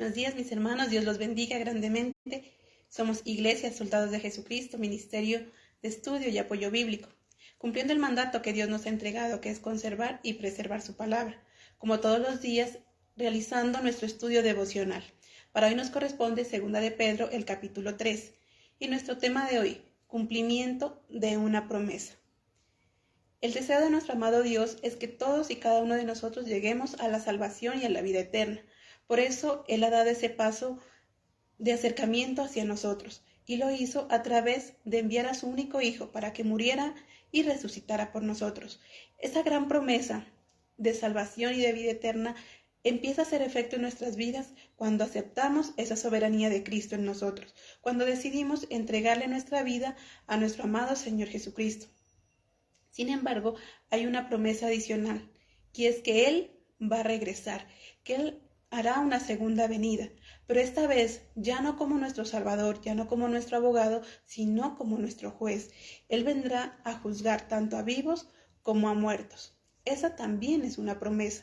Buenos días, mis hermanos, Dios los bendiga grandemente. Somos Iglesia Soldados de Jesucristo, Ministerio de Estudio y Apoyo Bíblico, cumpliendo el mandato que Dios nos ha entregado, que es conservar y preservar su palabra, como todos los días, realizando nuestro estudio devocional. Para hoy nos corresponde 2 de Pedro, el capítulo 3, y nuestro tema de hoy, cumplimiento de una promesa. El deseo de nuestro amado Dios es que todos y cada uno de nosotros lleguemos a la salvación y a la vida eterna. Por eso Él ha dado ese paso de acercamiento hacia nosotros, y lo hizo a través de enviar a su único Hijo para que muriera y resucitara por nosotros. Esa gran promesa de salvación y de vida eterna empieza a hacer efecto en nuestras vidas cuando aceptamos esa soberanía de Cristo en nosotros, cuando decidimos entregarle nuestra vida a nuestro amado Señor Jesucristo. Sin embargo, hay una promesa adicional, que es que Él va a regresar, que Él hará una segunda venida, pero esta vez ya no como nuestro Salvador, ya no como nuestro abogado, sino como nuestro juez. Él vendrá a juzgar tanto a vivos como a muertos. Esa también es una promesa,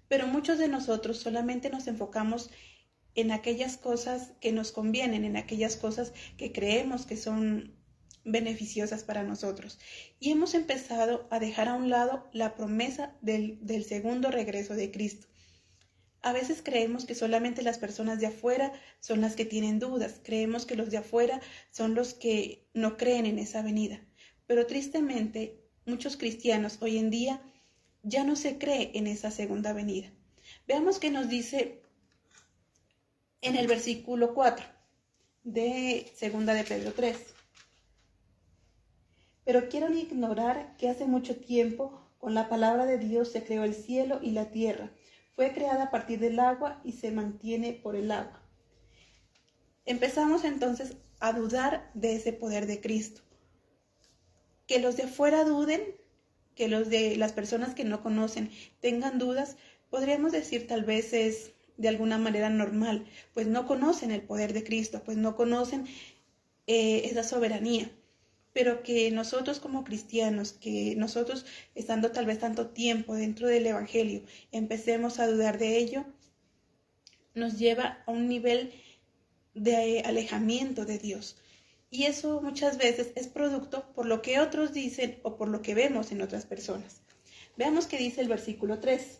pero muchos de nosotros solamente nos enfocamos en aquellas cosas que nos convienen, en aquellas cosas que creemos que son beneficiosas para nosotros. Y hemos empezado a dejar a un lado la promesa del segundo regreso de Cristo. A veces creemos que solamente las personas de afuera son las que tienen dudas, creemos que los de afuera son los que no creen en esa venida. Pero tristemente, muchos cristianos hoy en día ya no se cree en esa segunda venida. Veamos qué nos dice en el versículo 4 de 2 de Pedro 3. Pero quieren ignorar que hace mucho tiempo, con la palabra de Dios, se creó el cielo y la tierra. Fue creada a partir del agua y se mantiene por el agua. Empezamos entonces a dudar de ese poder de Cristo. Que los de afuera duden, que las personas que no conocen tengan dudas, podríamos decir tal vez es de alguna manera normal, pues no conocen el poder de Cristo, pues no conocen esa soberanía. Pero que nosotros como cristianos, que nosotros estando tal vez tanto tiempo dentro del Evangelio, empecemos a dudar de ello, nos lleva a un nivel de alejamiento de Dios. Y eso muchas veces es producto por lo que otros dicen o por lo que vemos en otras personas. Veamos qué dice el versículo 3.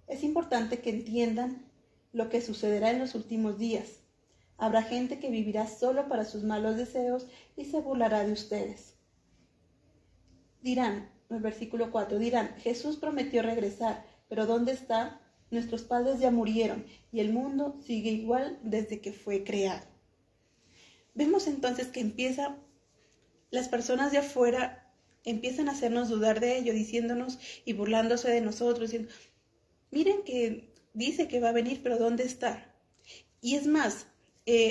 Es importante que entiendan lo que sucederá en los últimos días. Habrá gente que vivirá solo para sus malos deseos y se burlará de ustedes. Dirán, en el versículo 4, dirán, Jesús prometió regresar, pero ¿dónde está? Nuestros padres ya murieron y el mundo sigue igual desde que fue creado. Vemos entonces que las personas de afuera empiezan a hacernos dudar de ello, diciéndonos y burlándose de nosotros, diciendo, miren que dice que va a venir, pero ¿dónde está? Y es más,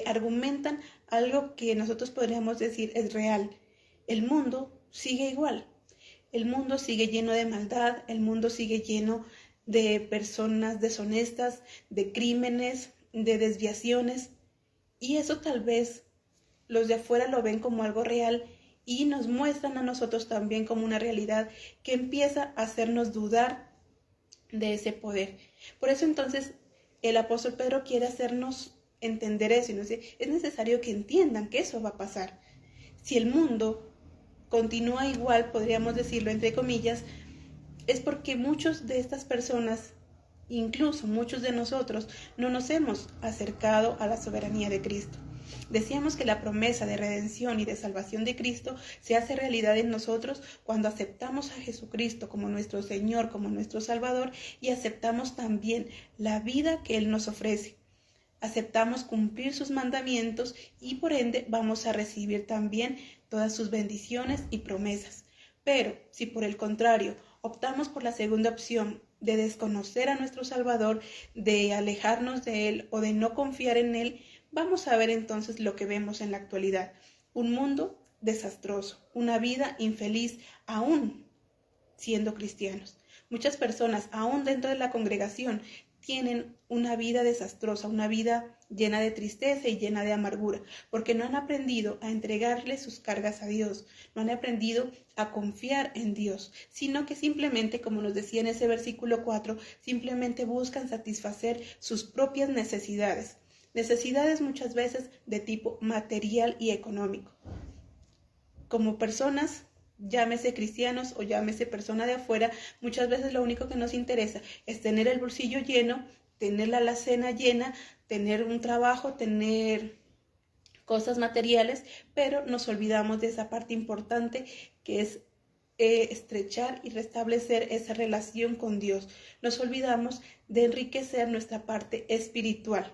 argumentan algo que nosotros podríamos decir es real. El mundo sigue igual. El mundo sigue lleno de maldad, el mundo sigue lleno de personas deshonestas, de crímenes, de desviaciones. Y eso tal vez los de afuera lo ven como algo real y nos muestran a nosotros también como una realidad que empieza a hacernos dudar de ese poder. Por eso entonces el apóstol Pedro quiere hacernos entender eso, ¿no? Es necesario que entiendan que eso va a pasar. Si el mundo continúa igual, podríamos decirlo entre comillas, es porque muchos de estas personas, incluso muchos de nosotros, no nos hemos acercado a la soberanía de Cristo. Decíamos que la promesa de redención y de salvación de Cristo se hace realidad en nosotros cuando aceptamos a Jesucristo como nuestro Señor, como nuestro Salvador, y aceptamos también la vida que Él nos ofrece. Aceptamos cumplir sus mandamientos y por ende vamos a recibir también todas sus bendiciones y promesas. Pero si por el contrario optamos por la segunda opción de desconocer a nuestro Salvador, de alejarnos de Él o de no confiar en Él, vamos a ver entonces lo que vemos en la actualidad. Un mundo desastroso, una vida infeliz aún siendo cristianos. Muchas personas, aún dentro de la congregación, tienen una vida desastrosa, una vida llena de tristeza y llena de amargura, porque no han aprendido a entregarle sus cargas a Dios, no han aprendido a confiar en Dios, sino que simplemente, como nos decía en ese versículo 4, simplemente buscan satisfacer sus propias necesidades muchas veces de tipo material y económico. Como personas, llámese cristianos o llámese persona de afuera, muchas veces lo único que nos interesa es tener el bolsillo lleno, tener la alacena llena, tener un trabajo, tener cosas materiales, pero nos olvidamos de esa parte importante que es estrechar y restablecer esa relación con Dios. Nos olvidamos de enriquecer nuestra parte espiritual.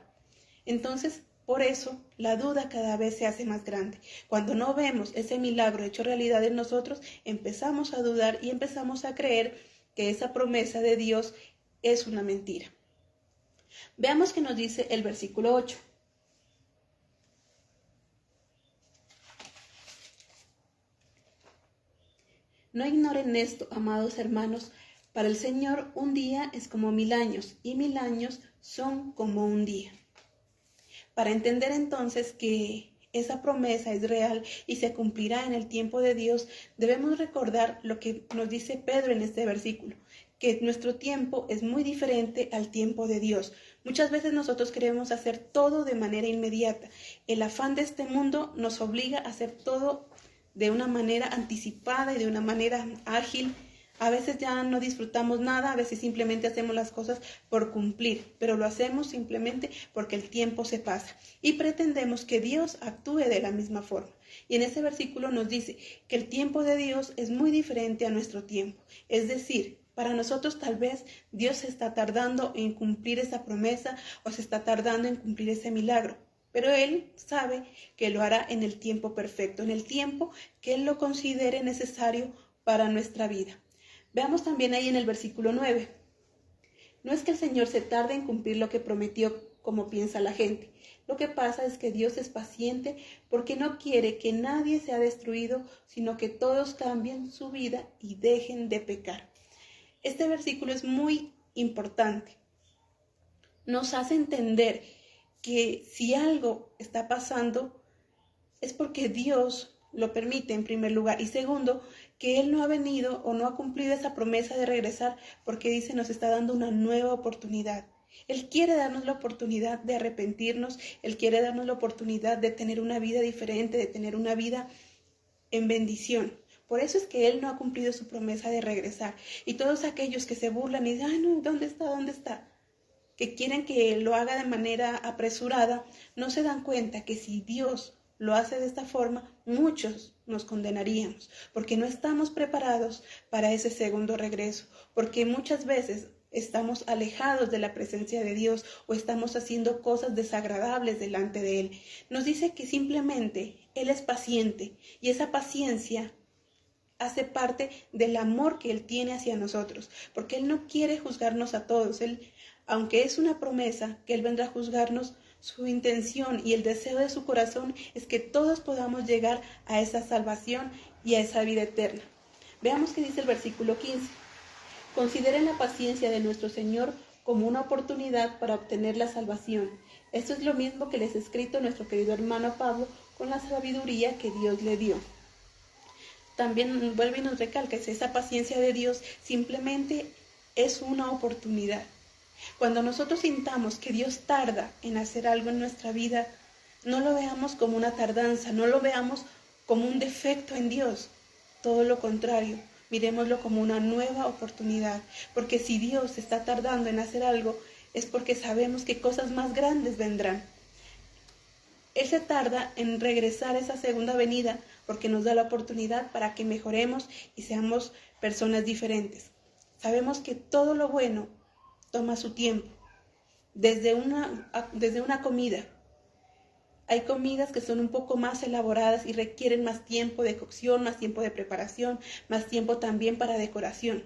Entonces, por eso, la duda cada vez se hace más grande. Cuando no vemos ese milagro hecho realidad en nosotros, empezamos a dudar y empezamos a creer que esa promesa de Dios es una mentira. Veamos qué nos dice el versículo 8. No ignoren esto, amados hermanos, para el Señor un día es como 1000 años, y 1000 años son como un día. Para entender entonces que esa promesa es real y se cumplirá en el tiempo de Dios, debemos recordar lo que nos dice Pedro en este versículo, que nuestro tiempo es muy diferente al tiempo de Dios. Muchas veces nosotros queremos hacer todo de manera inmediata. El afán de este mundo nos obliga a hacer todo de una manera anticipada y de una manera ágil. A veces ya no disfrutamos nada, a veces simplemente hacemos las cosas por cumplir, pero lo hacemos simplemente porque el tiempo se pasa y pretendemos que Dios actúe de la misma forma. Y en ese versículo nos dice que el tiempo de Dios es muy diferente a nuestro tiempo. Es decir, para nosotros tal vez Dios se está tardando en cumplir esa promesa o se está tardando en cumplir ese milagro. Pero Él sabe que lo hará en el tiempo perfecto, en el tiempo que Él lo considere necesario para nuestra vida. Veamos también ahí en el versículo 9. No es que el Señor se tarde en cumplir lo que prometió como piensa la gente. Lo que pasa es que Dios es paciente porque no quiere que nadie sea destruido, sino que todos cambien su vida y dejen de pecar. Este versículo es muy importante. Nos hace entender que si algo está pasando es porque Dios lo permite en primer lugar, y segundo, que Él no ha venido o no ha cumplido esa promesa de regresar porque dice nos está dando una nueva oportunidad. Él quiere darnos la oportunidad de arrepentirnos, Él quiere darnos la oportunidad de tener una vida diferente, de tener una vida en bendición. Por eso es que Él no ha cumplido su promesa de regresar. Y todos aquellos que se burlan y dicen, ay no, ¿dónde está? ¿Dónde está? Que quieren que lo haga de manera apresurada, no se dan cuenta que si Dios lo hace de esta forma, muchos nos condenaríamos, porque no estamos preparados para ese segundo regreso, porque muchas veces estamos alejados de la presencia de Dios o estamos haciendo cosas desagradables delante de Él. Nos dice que simplemente Él es paciente y esa paciencia hace parte del amor que Él tiene hacia nosotros, porque Él no quiere juzgarnos a todos. Él, aunque es una promesa que Él vendrá a juzgarnos, su intención y el deseo de su corazón es que todos podamos llegar a esa salvación y a esa vida eterna. Veamos qué dice el versículo 15. Consideren la paciencia de nuestro Señor como una oportunidad para obtener la salvación. Esto es lo mismo que les ha escrito nuestro querido hermano Pablo con la sabiduría que Dios le dio. También vuelve y nos recalca que esa paciencia de Dios simplemente es una oportunidad. Cuando nosotros sintamos que Dios tarda en hacer algo en nuestra vida, no lo veamos como una tardanza, no lo veamos como un defecto en Dios. Todo lo contrario, miremoslo como una nueva oportunidad, porque si Dios está tardando en hacer algo, es porque sabemos que cosas más grandes vendrán. Él se tarda en regresar a esa segunda venida porque nos da la oportunidad para que mejoremos y seamos personas diferentes. Sabemos que todo lo bueno toma su tiempo, desde una comida. Hay comidas que son un poco más elaboradas y requieren más tiempo de cocción, más tiempo de preparación, más tiempo también para decoración.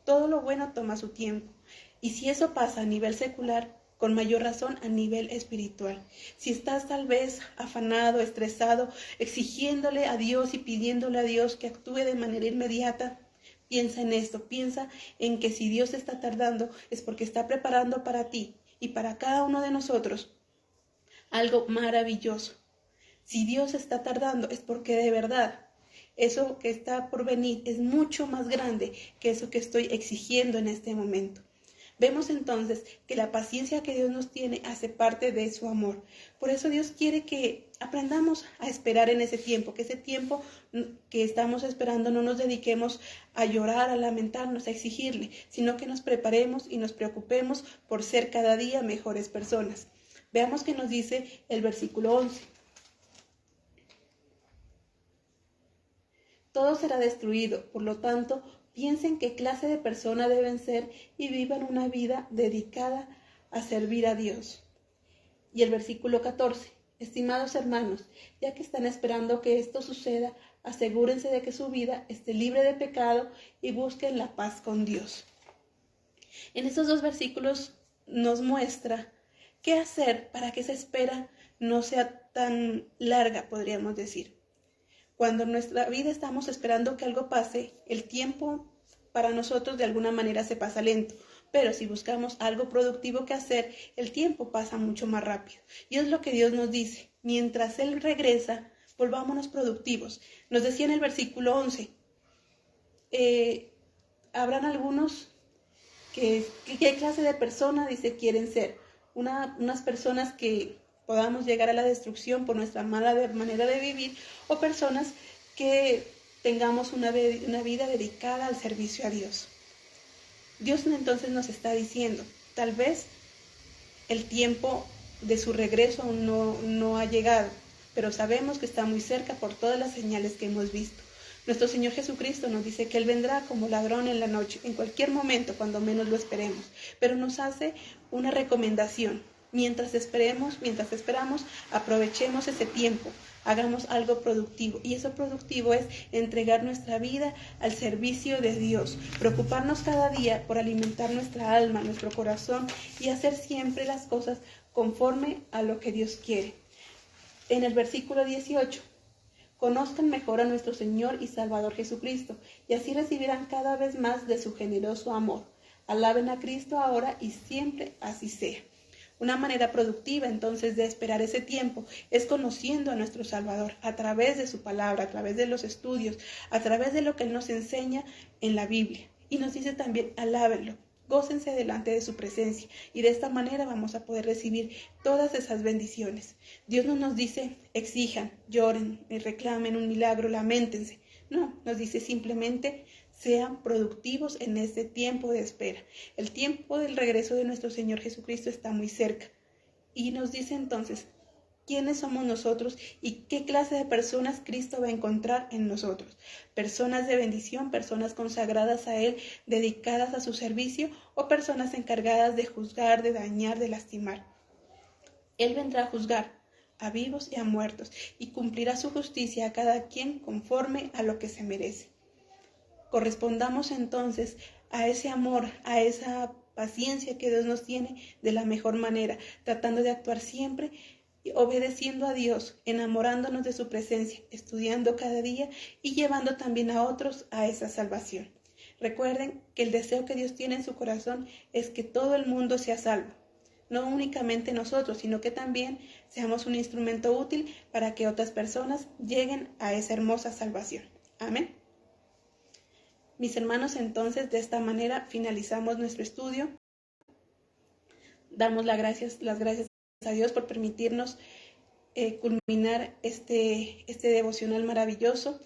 Todo lo bueno toma su tiempo. Y si eso pasa a nivel secular, con mayor razón a nivel espiritual. Si estás tal vez afanado, estresado, exigiéndole a Dios y pidiéndole a Dios que actúe de manera inmediata, Piensa en esto, piensa en que si Dios está tardando es porque está preparando para ti y para cada uno de nosotros algo maravilloso. Si Dios está tardando es porque de verdad eso que está por venir es mucho más grande que eso que estoy exigiendo en este momento. Vemos entonces que la paciencia que Dios nos tiene hace parte de su amor. Por eso Dios quiere que aprendamos a esperar en ese tiempo, que ese tiempo que estamos esperando no nos dediquemos a llorar, a lamentarnos, a exigirle, sino que nos preparemos y nos preocupemos por ser cada día mejores personas. Veamos qué nos dice el versículo 11. Todo será destruido, por lo tanto, piensen qué clase de persona deben ser y vivan una vida dedicada a servir a Dios. Y el versículo 14. Estimados hermanos, ya que están esperando que esto suceda, asegúrense de que su vida esté libre de pecado y busquen la paz con Dios. En estos dos versículos nos muestra qué hacer para que esa espera no sea tan larga, podríamos decir. Cuando en nuestra vida estamos esperando que algo pase, el tiempo para nosotros de alguna manera se pasa lento. Pero si buscamos algo productivo que hacer, el tiempo pasa mucho más rápido. Y es lo que Dios nos dice. Mientras Él regresa, volvámonos productivos. Nos decía en el versículo 11, habrán algunos que ¿qué clase de persona, dice, quieren ser? Unas personas que podamos llegar a la destrucción por nuestra mala manera de vivir, o personas que tengamos una vida dedicada al servicio a Dios. Dios entonces nos está diciendo, tal vez el tiempo de su regreso aún no ha llegado, pero sabemos que está muy cerca por todas las señales que hemos visto. Nuestro Señor Jesucristo nos dice que Él vendrá como ladrón en la noche, en cualquier momento, cuando menos lo esperemos, pero nos hace una recomendación. Mientras esperamos, aprovechemos ese tiempo, hagamos algo productivo. Y eso productivo es entregar nuestra vida al servicio de Dios, preocuparnos cada día por alimentar nuestra alma, nuestro corazón y hacer siempre las cosas conforme a lo que Dios quiere. En el versículo 18, conozcan mejor a nuestro Señor y Salvador Jesucristo, y así recibirán cada vez más de su generoso amor. Alaben a Cristo ahora y siempre así sea. Una manera productiva entonces de esperar ese tiempo es conociendo a nuestro Salvador a través de su palabra, a través de los estudios, a través de lo que Él nos enseña en la Biblia. Y nos dice también, alábenlo, gócense delante de su presencia, y de esta manera vamos a poder recibir todas esas bendiciones. Dios no nos dice, exijan, lloren, reclamen un milagro, lamentense. No, nos dice simplemente, sean productivos en este tiempo de espera. El tiempo del regreso de nuestro Señor Jesucristo está muy cerca. Y nos dice entonces, ¿quiénes somos nosotros y qué clase de personas Cristo va a encontrar en nosotros? Personas de bendición, personas consagradas a Él, dedicadas a su servicio, o personas encargadas de juzgar, de dañar, de lastimar. Él vendrá a juzgar a vivos y a muertos y cumplirá su justicia a cada quien conforme a lo que se merece. Correspondamos entonces a ese amor, a esa paciencia que Dios nos tiene de la mejor manera, tratando de actuar siempre obedeciendo a Dios, enamorándonos de su presencia, estudiando cada día y llevando también a otros a esa salvación. Recuerden que el deseo que Dios tiene en su corazón es que todo el mundo sea salvo. No únicamente nosotros, sino que también seamos un instrumento útil para que otras personas lleguen a esa hermosa salvación. Amén. Mis hermanos, entonces de esta manera finalizamos nuestro estudio. Damos las gracias a Dios por permitirnos culminar este devocional maravilloso.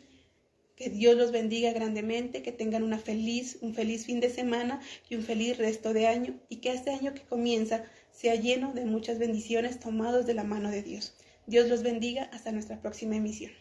Que Dios los bendiga grandemente, que tengan un feliz fin de semana y un feliz resto de año, y que este año que comienza sea lleno de muchas bendiciones tomados de la mano de Dios. Dios los bendiga, hasta nuestra próxima emisión.